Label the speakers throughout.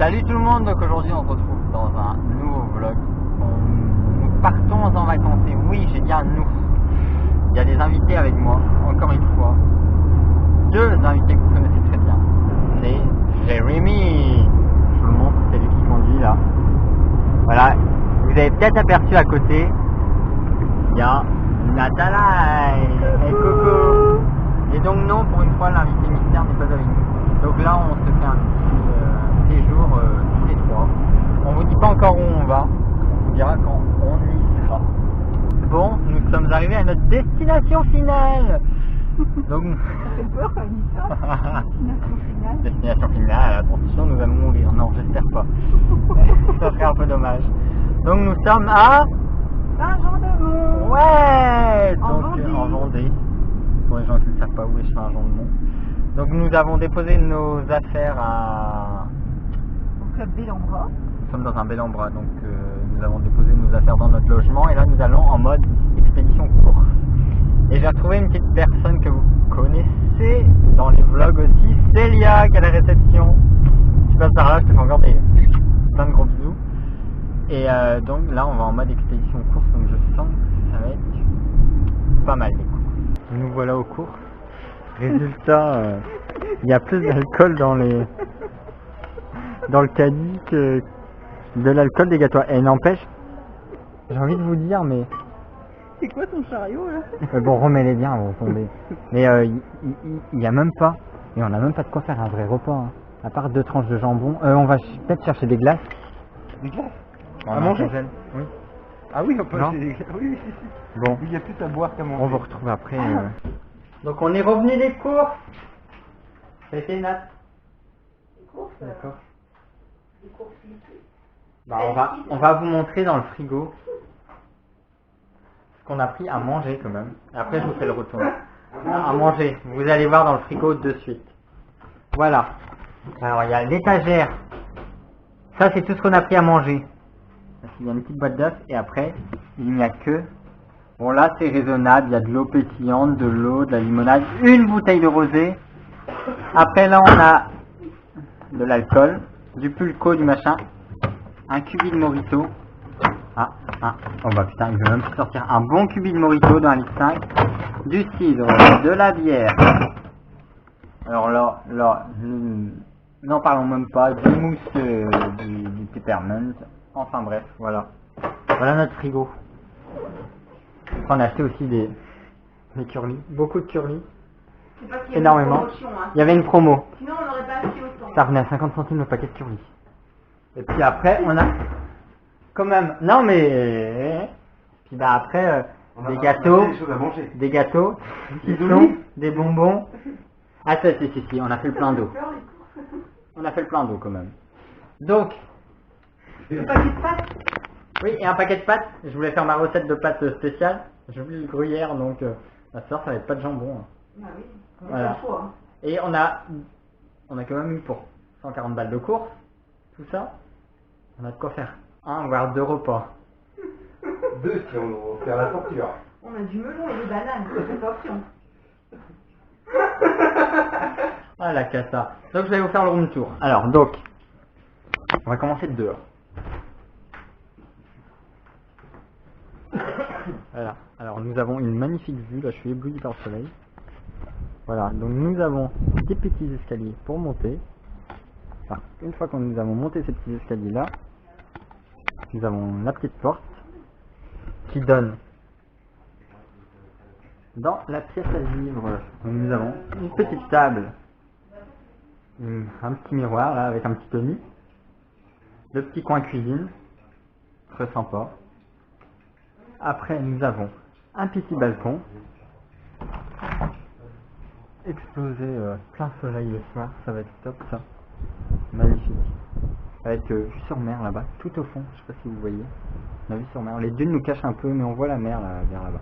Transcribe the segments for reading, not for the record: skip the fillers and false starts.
Speaker 1: Salut tout le monde, donc aujourd'hui on se retrouve dans un nouveau vlog. Nous partons en vacances et oui, j'ai dit un nous. Il y a des invités avec moi, encore une fois. Deux invités que vous connaissez très bien. C'est Jérémy. Je vous le montre, c'est lui qui conduit là. Voilà, vous avez peut-être aperçu à côté, il y a Nathalie et Coco. Et donc non, pour une fois l'invité mystère n'est pas avec nous. Donc là on se fait un petit séjour tous les trois. On vous dit pas encore où on va, on vous dira quand on y sera. Bon, nous sommes arrivés à notre destination finale. Donc
Speaker 2: Ça fait peur quand il dit ça. Destination finale.
Speaker 1: destination finale, attention nous allons mourir. Non, j'espère pas. Ça serait un peu dommage. Donc nous sommes à
Speaker 2: Saint-Jean-de-Mont.
Speaker 1: ouais,
Speaker 2: En
Speaker 1: donc
Speaker 2: Vendée.
Speaker 1: en Vendée. Pour les gens qui ne savent pas où est Saint-Jean-de-Mont. Donc nous avons déposé nos affaires à...
Speaker 2: Au club Bellambra.
Speaker 1: Nous sommes dans un bel endroit, donc nous avons déposé nos affaires dans notre logement et là nous allons en mode expédition course. Et j'ai retrouvé une petite personne que vous connaissez dans les vlogs aussi, Célia, qui est à la réception. Tu passes par là, je te fais encore plein de gros bisous. Et donc là on va en mode expédition course, donc je sens que ça va être pas mal les courses. Nous voilà aux courses. Résultat, il y a plus d'alcool dans le caddie que de l'alcool des gâteaux. Et n'empêche, j'ai envie de vous dire, mais
Speaker 2: C'est quoi ton chariot là?
Speaker 1: bon, remets-les bien, vont tomber. Mais il y a même pas, et on a même pas de quoi faire un vrai repas. Hein. À part 2 tranches de jambon, on va peut-être chercher des glaces.
Speaker 3: Des glaces
Speaker 1: On
Speaker 3: à
Speaker 1: a un
Speaker 3: manger?
Speaker 1: congèle. Oui.
Speaker 3: Ah oui, on peut
Speaker 1: Non.
Speaker 3: acheter des glaces. Oui, si.
Speaker 1: Bon,
Speaker 3: Il y a plus à boire qu'à manger.
Speaker 1: on vous retrouve après. Donc on est revenu des courses. Ça a été Nat.
Speaker 2: Les courses.
Speaker 1: D'accord.
Speaker 2: Les courses liquides.
Speaker 1: Bah, on va vous montrer dans le frigo ce qu'on a pris à manger quand même. Et après je vous fais le retour. À manger. Vous allez voir dans le frigo de suite. Voilà. Alors il y a l'étagère. Ça c'est tout ce qu'on a pris à manger. Il y a une petite boîte d'œufs et après il n'y a que... Bon là c'est raisonnable. Il y a de l'eau pétillante, de l'eau, de la limonade, une bouteille de rosé. Après là on a de l'alcool, du pulco, du machin. Un cubi de Morito. Oh bah putain, il veut même plus sortir. Un bon cubi de Morito d'un litre 5. Du cidre, de la bière. Alors là, n'en parlons même pas. Du mousse, du peppermint. Enfin bref, voilà. Voilà notre frigo. On a acheté aussi des curlis. Beaucoup de curlis.
Speaker 2: C'est parce qu'il y a
Speaker 1: Énormément.
Speaker 2: une promotion, hein.
Speaker 1: Il y avait une promo.
Speaker 2: Sinon on n'aurait pas acheté autant.
Speaker 1: Ça revenait à 50 centimes le paquet de curlis. Et puis après, on a quand même... Non mais... Puis bah après, des gâteaux,
Speaker 3: des choses à manger.
Speaker 1: des gâteaux,
Speaker 3: Des
Speaker 1: des
Speaker 3: olives.
Speaker 1: des bonbons. Ah ça, si, on a fait le plein d'eau. On a fait le plein d'eau quand même. Donc,
Speaker 2: Le paquet de pâtes.
Speaker 1: oui, et un paquet de pâtes. Je voulais faire ma recette de pâtes spéciale. J'ai oublié le gruyère, donc ma soeur, ça va être pas de jambon. Hein.
Speaker 2: Ah oui.
Speaker 1: Voilà.
Speaker 2: Voilà. Hein.
Speaker 1: Et on a quand même eu pour 140 balles de course, tout ça, on a de quoi faire un voire 2 repas.
Speaker 3: Deux si on veut faire la torture.
Speaker 2: On a du melon et des bananes. C'est option.
Speaker 1: Ah la cata. Donc je vais vous faire le room tour. Alors donc, on va commencer de dehors. Voilà. Alors nous avons une magnifique vue. Là je suis ébloui par le soleil. Voilà. Donc nous avons des petits escaliers pour monter. Enfin, une fois que nous avons monté ces petits escaliers là, nous avons la petite porte qui donne dans la pièce à vivre. Donc nous avons une petite table, un petit miroir là avec un petit lit, le petit coin cuisine, très sympa. Après nous avons un petit balcon, explosé plein soleil le soir, ça va être top ça, magnifique. Avec vue sur mer là-bas, tout au fond, je sais pas si vous voyez, la vue sur mer. Les dunes nous cachent un peu, mais on voit la mer là, vers là-bas.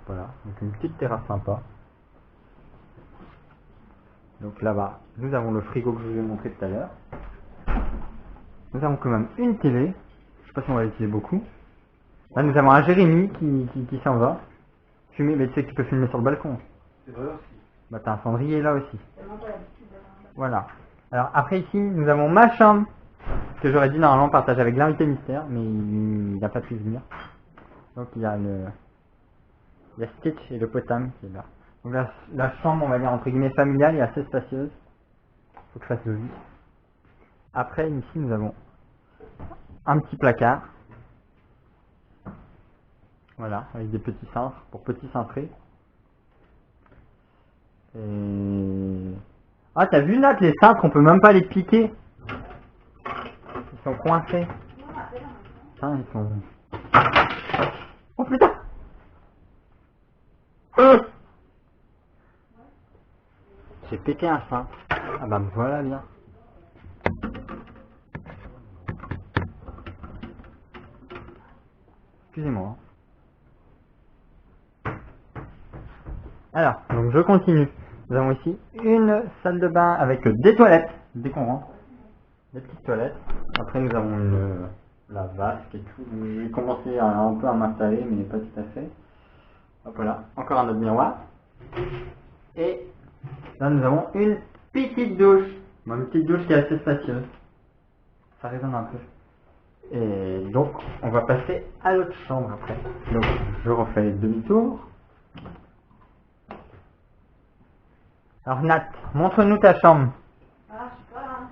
Speaker 1: Voilà, donc une petite terrasse sympa. Donc là-bas, nous avons le frigo que je vous ai montré tout à l'heure. Nous avons quand même une télé, je sais pas si on va l'utiliser beaucoup. Là nous avons un Jérémy qui s'en va. Fumer, mais tu sais que tu peux filmer sur le balcon.
Speaker 3: C'est vrai aussi.
Speaker 1: Bah t'as un cendrier là aussi. Voilà. Alors après ici, nous avons ma chambre, que j'aurais dû normalement partager avec l'invité mystère, mais il n'a pas pu venir. Donc il y a Stitch et le potam qui est là. Donc la chambre, on va dire entre guillemets familiale, est assez spacieuse. Faut que je fasse le vide. Après ici, nous avons un petit placard. Voilà, avec des petits cintres, pour petits cintrés. Et... Ah, t'as vu Nat, les cintres, on peut même pas les piquer. Ils sont coincés. Putain, ils sont... Oh putain. J'ai pété un cintre. Ah bah me voilà bien. Excusez-moi. Alors, donc je continue. Nous avons ici une salle de bain avec des toilettes, dès qu'on rentre. Des petites toilettes. Après nous avons la vasque et tout. J'ai commencé un peu à m'installer, mais pas tout à fait. Hop là, encore un autre miroir. Et là nous avons une petite douche. Bon, une petite douche qui est assez spacieuse. Ça résonne un peu. Et donc on va passer à l'autre chambre après. Donc je refais demi-tour. Alors Nat, montre-nous ta chambre.
Speaker 2: Ah, je sais pas, hein.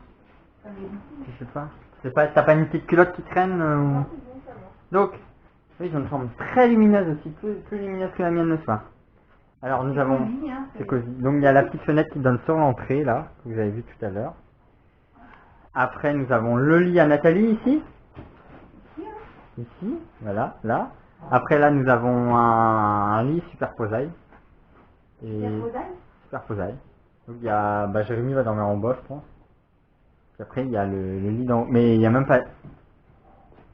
Speaker 2: Ça m'est dit.
Speaker 1: Je sais pas, t'as pas une petite culotte qui traîne ou...
Speaker 2: Non, c'est bon, ça va.
Speaker 1: Donc, oui, ils ont une chambre très lumineuse aussi, plus lumineuse que la mienne le soir. Alors nous avons...
Speaker 2: Cosy, hein,
Speaker 1: C'est cosy. Donc il y a la petite fenêtre qui donne sur l'entrée là, que vous avez vu tout à l'heure. Après nous avons le lit à Nathalie ici. Ici, voilà, là. Après là nous avons un lit superposaille. Et... Superposaille. Donc il y a... Bah Jérémy va dormir en bas je pense. Puis après il y a le lit dans... Mais il n'y a même pas...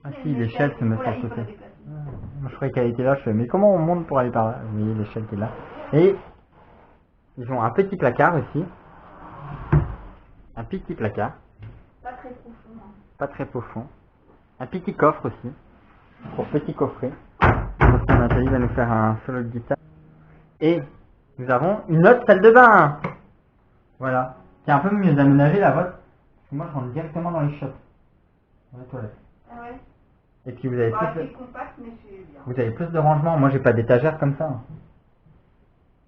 Speaker 1: Ah si, l'échelle se met sur le côté. Moi je croyais qu'elle était là, je fais mais comment on monte pour aller par là? Oui, l'échelle qui est là. Et ils ont un petit placard aussi. Un petit placard.
Speaker 2: Pas très profond. Hein.
Speaker 1: Pas très profond. Un petit coffre aussi. Pour petit coffret. Parce que Nathalie va nous faire un solo de guitare. Et nous avons une autre salle de bain. Voilà. C'est un peu mieux d'aménager la vôtre. Parce que moi je rentre directement dans les shops. Dans les toilettes.
Speaker 2: Ah ouais.
Speaker 1: Et puis vous avez
Speaker 2: Bah,
Speaker 1: plus de...
Speaker 2: c'est compact, mais c'est bien.
Speaker 1: Vous avez plus de rangement. Moi j'ai pas d'étagère comme ça.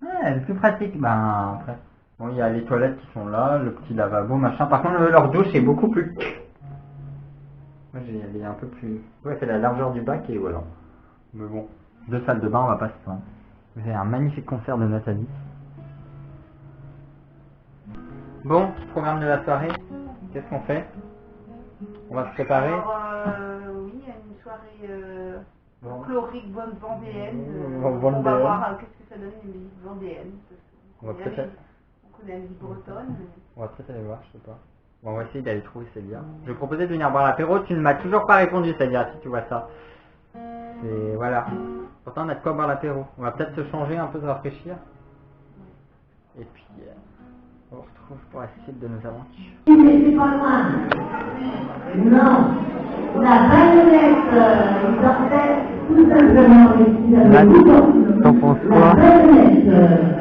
Speaker 1: Ouais, elle est plus pratique. Ben après. Bon, il y a les toilettes qui sont là, le petit lavabo, machin. Par contre, leur douche est beaucoup plus... Moi elle est un peu plus... Ouais, c'est la largeur du bac et voilà. Mais bon, deux salles de bain, on va pas se plaindre. Vous avez un magnifique concert de Nathalie. Bon, programme de la soirée. Qu'est-ce qu'on fait? On va se préparer.
Speaker 2: Alors, oui, il y a une soirée folklorique vendéenne. On va voir qu'est-ce que ça donne une musique vendéenne.
Speaker 1: On va peut-être...
Speaker 2: On connaît la musique bretonne.
Speaker 1: On va peut-être aller voir, je sais pas. Bon, on va essayer d'aller trouver Célia. Je vais proposer de venir boire l'apéro, tu ne m'as toujours pas répondu Célia, si tu vois ça. C'est... voilà. Pourtant on a de quoi boire l'apéro. On va peut-être se changer un peu, se rafraîchir. Et puis... on se retrouve pour la suite de nos aventures.
Speaker 4: Mais c'est pas loin. Non. La baïonnette, ils sortaient tout simplement les
Speaker 1: T'en penses quoi?
Speaker 4: La baïonnette.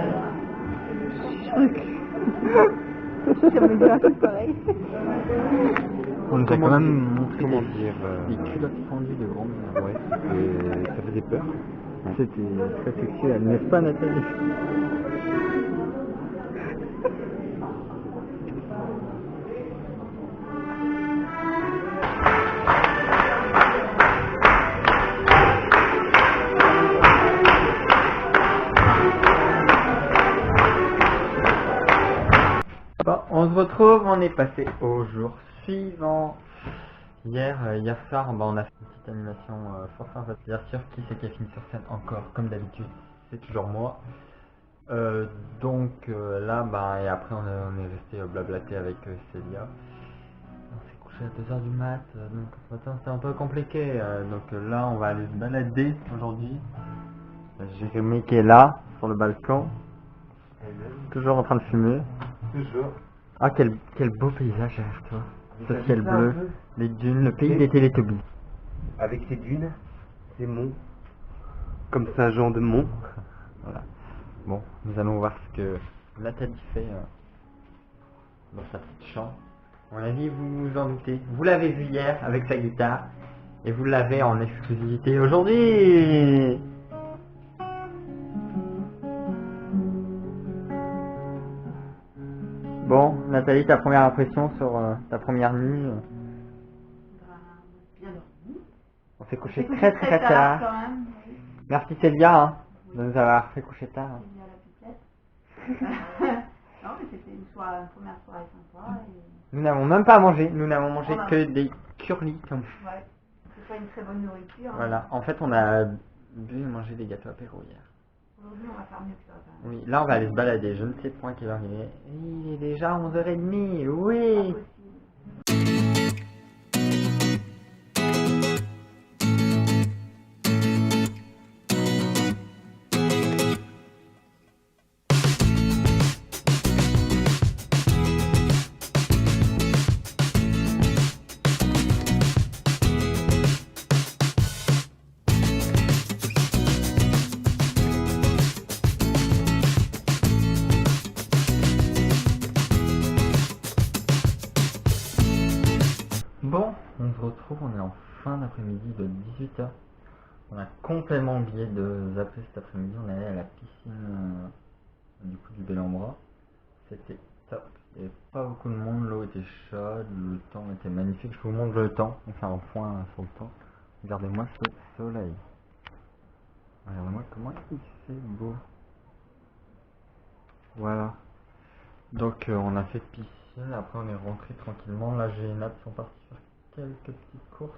Speaker 1: On nous a quand même montré
Speaker 3: comment
Speaker 1: des culottes fendues de grand mère.
Speaker 3: Ouais, ça faisait peur.
Speaker 1: C'était très sexuel, n'est-ce pas Nathalie? Bon, on se retrouve, on est passé au jour suivant. Hier soir, on a fait une petite animation fort sympa. Bien sûr, qui c'est qui a fini sur scène encore, comme d'habitude, c'est toujours moi. Donc là, et après on est resté blablaté avec Célia. On s'est couché à 2h du mat, donc ce matin c'était un peu compliqué. Donc là, on va aller se balader aujourd'hui. Jérémy qui est là, sur le balcon, toujours en train de fumer.
Speaker 3: Toujours.
Speaker 1: Ah, quel beau paysage derrière toi. Ce ciel bleu, les dunes, le pays des Télétobies.
Speaker 3: Avec ces dunes, ces monts, comme Saint-Jean-de-Mont.
Speaker 1: Voilà. Bon, nous allons voir ce que Nathalie fait dans sa petite chambre. À mon avis, vous vous en doutez. Vous l'avez vu hier avec sa guitare. Et vous l'avez en exclusivité aujourd'hui. Bon, Nathalie, ta première impression sur ta première nuit
Speaker 2: Bien dormi.
Speaker 1: On s'est couché très tard.
Speaker 2: Quand même, oui.
Speaker 1: Merci Célia hein, de nous avoir fait coucher tard.
Speaker 2: C'est bien la pipette. Non, mais c'était une première soirée sympa. Et...
Speaker 1: Nous n'avons même pas mangé, nous n'avons mangé
Speaker 2: Voilà.
Speaker 1: que des curlis.
Speaker 2: Ouais, c'est pas une très bonne nourriture. Hein.
Speaker 1: Voilà, en fait on a bu et mangé des gâteaux apéro hier.
Speaker 2: Aujourd'hui, on va faire mieux que ça. Quand même.
Speaker 1: Oui, là on va aller se balader, je ne sais point quelle heure il est. Il est déjà 11h30,
Speaker 2: Pas
Speaker 1: oui.
Speaker 2: possible.
Speaker 1: Bon, on se retrouve, on est en fin d'après-midi de 18h. On a complètement oublié de zapper cet après-midi, on est allé à la piscine du coup du Bel-en-Bras. C'était top, il n'y avait pas beaucoup de monde, l'eau était chaude, le temps était magnifique. Je vous montre le temps, on fait un point sur le temps. Regardez-moi ce soleil. Regardez-moi comment il fait beau. Voilà. Donc on a fait piscine, après on est rentré tranquillement. Là j'ai et Nat sont partis faire quelques petites courses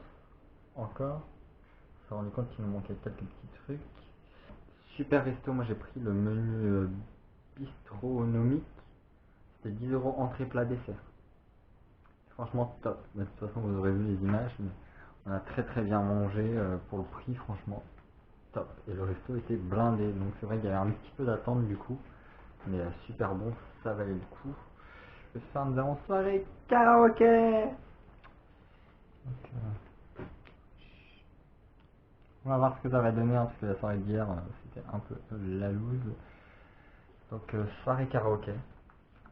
Speaker 1: encore. On s'est rendu compte qu'il nous manquait quelques petits trucs. Super resto, moi j'ai pris le menu bistronomique. C'était 10 € entrée plat dessert. Franchement top. De toute façon vous aurez vu les images, mais on a très bien mangé pour le prix, franchement top. Et le resto était blindé, donc c'est vrai qu'il y avait un petit peu d'attente du coup. Mais super bon, ça valait le coup. Ce soir nous avons soirée karaoké. Donc, on va voir ce que ça va donner, hein, parce que la soirée d'hier c'était un peu la loose. Donc soirée karaoké,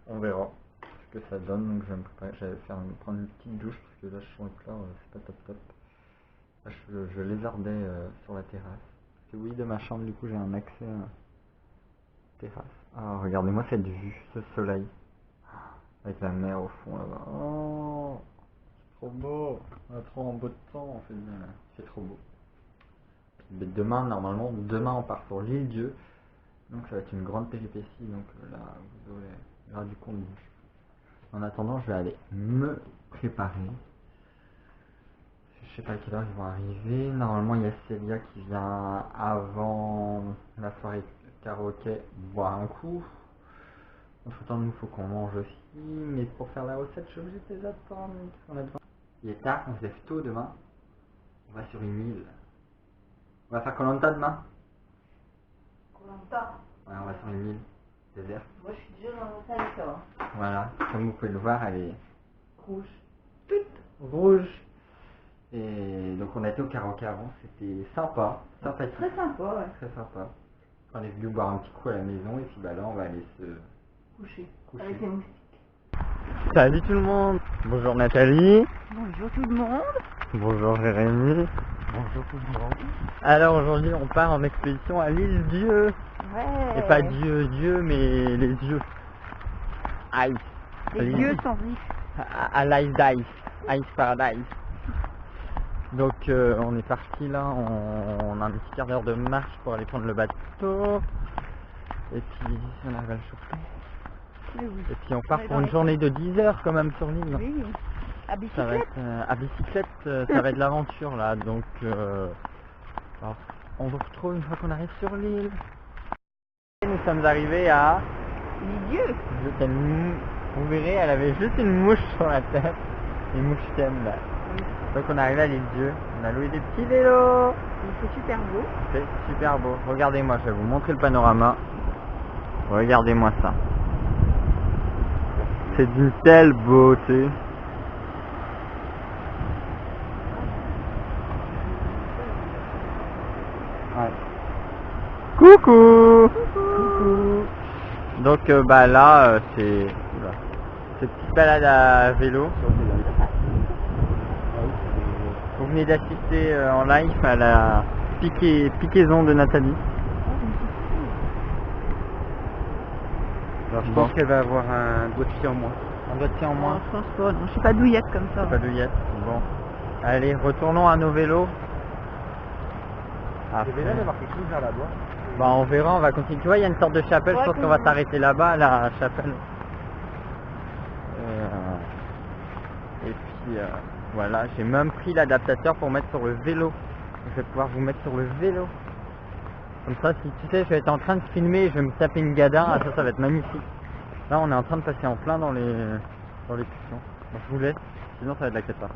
Speaker 1: on verra ce que ça donne. Donc je vais me préparer, j'allais prendre une petite douche parce que là je sens le plat, c'est pas top. Là, je lézardais sur la terrasse. Parce que oui, de ma chambre du coup j'ai un accès terrasse. Ah, regardez-moi cette vue, ce soleil. Avec la mer au fond là-bas. Oh, c'est trop beau. On a trop un beau temps, on fait bien. C'est trop beau. Mais demain, on part sur l'île Dieu. Donc ça va être une grande péripétie. Donc là, vous aurez du contenu. En attendant, je vais aller me préparer. Je sais pas à quelle heure ils vont arriver. Normalement, il y a Célia qui vient avant la soirée karaoké boire un coup. Entre temps, nous faut qu'on mange aussi. Mais pour faire la recette, je suis obligé de les attendre. Il est tard, on se lève tôt demain. On va sur une île. On va faire Koh-Lanta demain.
Speaker 2: Koh-Lanta.
Speaker 1: Ouais, on va sur une île déserte.
Speaker 2: Moi, je suis déjà dans le salle, toi.
Speaker 1: Voilà, comme vous pouvez le voir, elle est
Speaker 2: Rouge.
Speaker 1: toute rouge. Et donc on a été au karaoké avant, c'était sympa, sympathique.
Speaker 2: Très sympa, ouais.
Speaker 1: Très sympa. On est venu boire un petit coup à la maison et puis bah là on va aller se
Speaker 2: Coucher.
Speaker 1: coucher.
Speaker 2: Avec les moustiques.
Speaker 1: Salut tout le monde. Bonjour Nathalie.
Speaker 2: Bonjour tout le monde.
Speaker 1: Bonjour Jérémy. Bonjour tout le monde. Alors aujourd'hui on part en expédition à l'île Dieu.
Speaker 2: Ouais.
Speaker 1: Et pas Dieu mais les dieux. Ice.
Speaker 2: Les dieux sans vif.
Speaker 1: À l'Ice d'Ice. Ice Paradise. Donc on est parti là, on a un petit quart d'heure de marche pour aller prendre le bateau. Et puis on arrive à le choper.
Speaker 2: Oui.
Speaker 1: Et puis on part pour une journée de 10 heures quand même sur l'île.
Speaker 2: Oui. À
Speaker 1: Ça va
Speaker 2: bicyclette.
Speaker 1: être à bicyclette, ça va être l'aventure là. Donc alors, on vous retrouve une fois qu'on arrive sur l'île. Nous sommes arrivés à...
Speaker 2: Les dieux.
Speaker 1: Vous verrez, elle avait juste une mouche sur la tête. Une mouche-thème là.
Speaker 2: Oui.
Speaker 1: Donc on est arrivé à l'île Dieu. On a loué des petits vélos.
Speaker 2: C'est super beau.
Speaker 1: C'est super beau. Regardez-moi, je vais vous montrer le panorama. Regardez-moi ça. C'est d'une telle beauté. Ouais. Coucou. Coucou. Donc bah là c'est... Oula. Cette petite balade à vélo. Vous venez d'assister en live à la piquaison de Nathalie.
Speaker 3: Alors je pense qu'elle va avoir un doigt de pied en moins.
Speaker 1: Un doigt de pied en moins.
Speaker 2: Je pense pas, non, je suis pas douillette comme ça.
Speaker 1: Pas douillette. Bon. Allez, retournons à nos vélos.
Speaker 3: Je vais là d'avoir quelque chose vers là-bas.
Speaker 1: Bah on verra, on va continuer. Tu vois, il y a une sorte de chapelle,
Speaker 2: Ouais,
Speaker 1: je pense qu'on va s'arrêter là-bas, la chapelle. Et puis voilà, j'ai même pris l'adaptateur pour mettre sur le vélo. Je vais pouvoir vous mettre sur le vélo. Comme ça, si tu sais, je vais être en train de filmer, je vais me taper une gada, ça va être magnifique. Là, on est en train de passer en plein dans les cushions. Donc, je vous laisse, sinon ça va être la cata.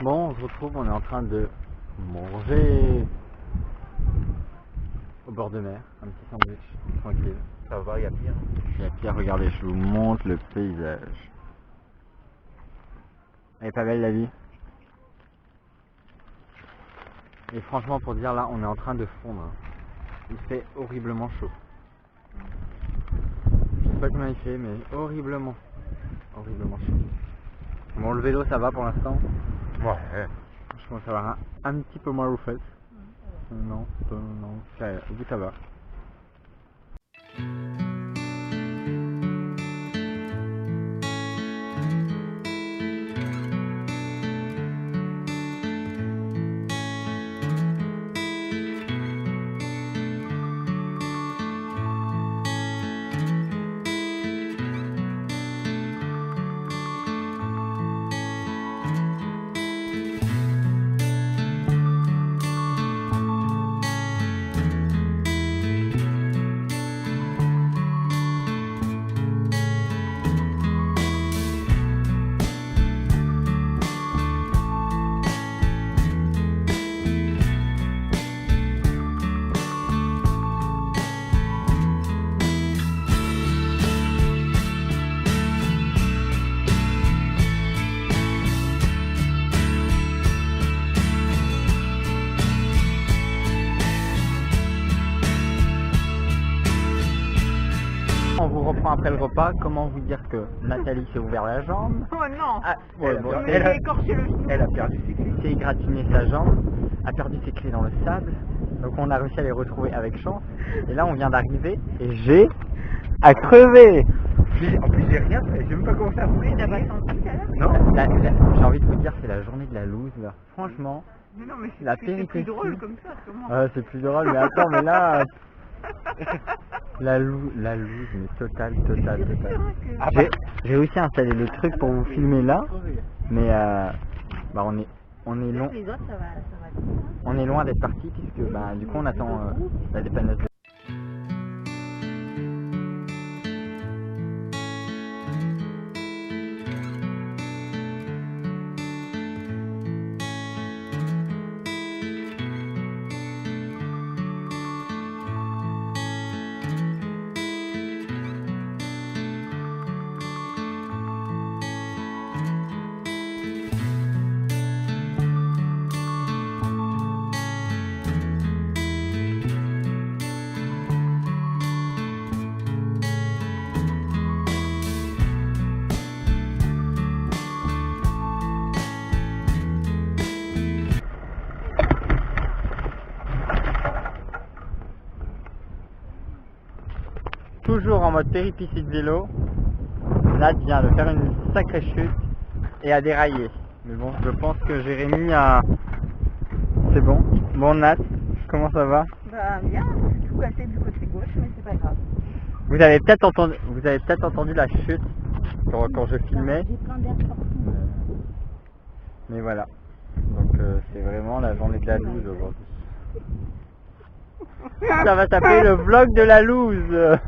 Speaker 1: Bon, on se retrouve, on est en train de manger au bord de mer, un petit sandwich, tranquille.
Speaker 3: Ça va, il y a pire.
Speaker 1: Il y a pire, regardez, je vous montre le paysage. Elle est pas belle la vie. Et franchement, pour dire là, on est en train de fondre. Il fait horriblement chaud. Je sais pas combien il fait, mais horriblement chaud. Bon, le vélo ça va pour l'instant.
Speaker 3: Ouais.
Speaker 1: Je commence à avoir un petit peu moins aux fesses. Non, au bout ça va. On vous reprend après le repas. Comment vous dire que Nathalie s'est ouvert la jambe?
Speaker 2: Oh non.
Speaker 1: Ouais, bon,
Speaker 2: Elle a écorché le genou.
Speaker 3: Elle a perdu ses clés.
Speaker 1: s'est égratigné sa jambe, a perdu ses clés dans le sable. Donc on a réussi à les retrouver avec chance. Et là on vient d'arriver et j'ai à crever.
Speaker 3: En plus j'ai rien fait, j'ai même pas commencé à rouler.
Speaker 2: T'as pas senti ça là?
Speaker 3: Non.
Speaker 1: J'ai envie de vous dire, c'est la journée de la loose là. Franchement.
Speaker 2: Mais non, mais
Speaker 1: La
Speaker 2: c'est
Speaker 1: péripétie.
Speaker 2: plus drôle comme ça, comment?
Speaker 1: C'est plus drôle, mais attends, mais là. La loose, mais totale. J'ai réussi à installer le truc pour vous filmer là, mais bah on est long.
Speaker 2: Les autres, ça va.
Speaker 1: On est loin d'être parti puisque bah du coup on attend la dépanneuse. Toujours en mode péripétie de vélo, Nat vient de faire une sacrée chute et a déraillé. Mais bon, je pense que Jérémy a... C'est bon. Bon Nat, comment ça va?
Speaker 2: Bah bien, j'ai tout cassé du côté gauche, mais c'est pas grave.
Speaker 1: Vous avez peut-être entendu la chute quand je filmais.
Speaker 2: J'ai plein d'air partout.
Speaker 1: Mais voilà. Donc c'est vraiment la journée de la loose aujourd'hui. Ça va s'appeler le vlog de la loose.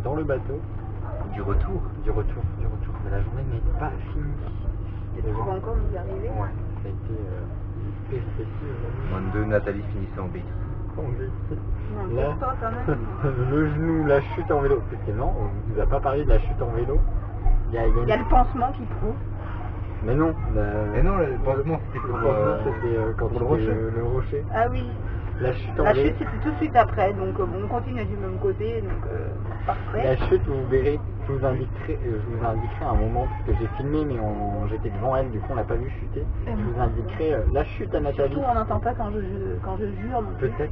Speaker 1: Dans le bateau
Speaker 3: Du retour.
Speaker 1: mais la journée n'est pas finie.
Speaker 2: Et tu vas encore nous y arriver?
Speaker 1: Ouais, ça a été péripétie.
Speaker 3: Moins de Nathalie finissait en bêtise.
Speaker 2: Non,
Speaker 1: Là,
Speaker 2: pour toi quand même.
Speaker 1: le genou, la chute en vélo, parce que non, on vous a pas parlé de la chute en vélo. Il y a
Speaker 2: Il y a le pansement qui prouve.
Speaker 1: Mais non,
Speaker 3: Mais non, le pansement c'était pour
Speaker 1: c'était quand
Speaker 3: pour le
Speaker 1: c'était
Speaker 3: rocher.
Speaker 1: le rocher.
Speaker 2: Ah oui,
Speaker 1: La chute en
Speaker 2: la
Speaker 1: vélo.
Speaker 2: chute c'était tout de suite après, donc bon, on continue du même côté, donc parfait.
Speaker 1: La chute, vous verrez, je vous indiquerai un moment, parce que j'ai filmé, mais j'étais devant elle, du coup on l'a pas vu chuter. Je vous indiquerai la chute à Nathalie.
Speaker 2: Surtout on n'entend pas quand je jure. Donc
Speaker 1: Peut-être.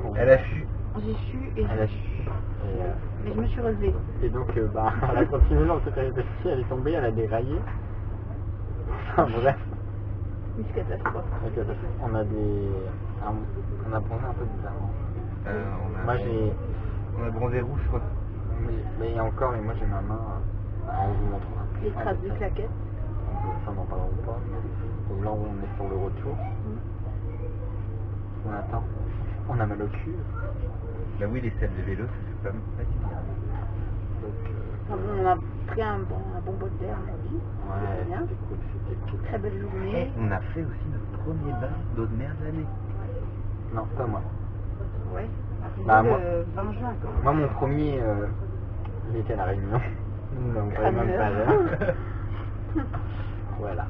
Speaker 1: quand-
Speaker 3: Elle a chu.
Speaker 2: j'ai su et
Speaker 1: Elle a chu.
Speaker 2: mais je me suis relevée.
Speaker 1: Et donc, elle a continué dans cette péripétie, elle est tombée, elle a déraillé. Enfin bref,
Speaker 2: Une catastrophe.
Speaker 1: on a bronzé un peu bizarrement. Moi
Speaker 3: On a bronzé rouge, je crois.
Speaker 1: mais encore, moi j'ai ma main, on vous montrera.
Speaker 2: Les traces de claquettes.
Speaker 1: Ça n'en parlera pas. Donc là on est sur le retour. On attend. On a mal au cul.
Speaker 3: Bah oui, les selles de vélo, ça fait pas mal du bien.
Speaker 1: Donc,
Speaker 2: Enfin, bon, on a pris un bon bol d'air aujourd'hui.
Speaker 1: ouais,
Speaker 2: C'était bien.
Speaker 1: c'était cool.
Speaker 2: Très belle
Speaker 3: Et
Speaker 2: journée.
Speaker 3: on a fait aussi notre premier bain d'eau de mer de l'année.
Speaker 1: Non, pas moi.
Speaker 2: Ouais.
Speaker 1: Bah,
Speaker 2: Le
Speaker 1: moi-
Speaker 2: 20 juin quoi.
Speaker 1: Moi, mon premier, il était à la Réunion. Donc,
Speaker 2: Crâneur.
Speaker 1: même pas là. Voilà.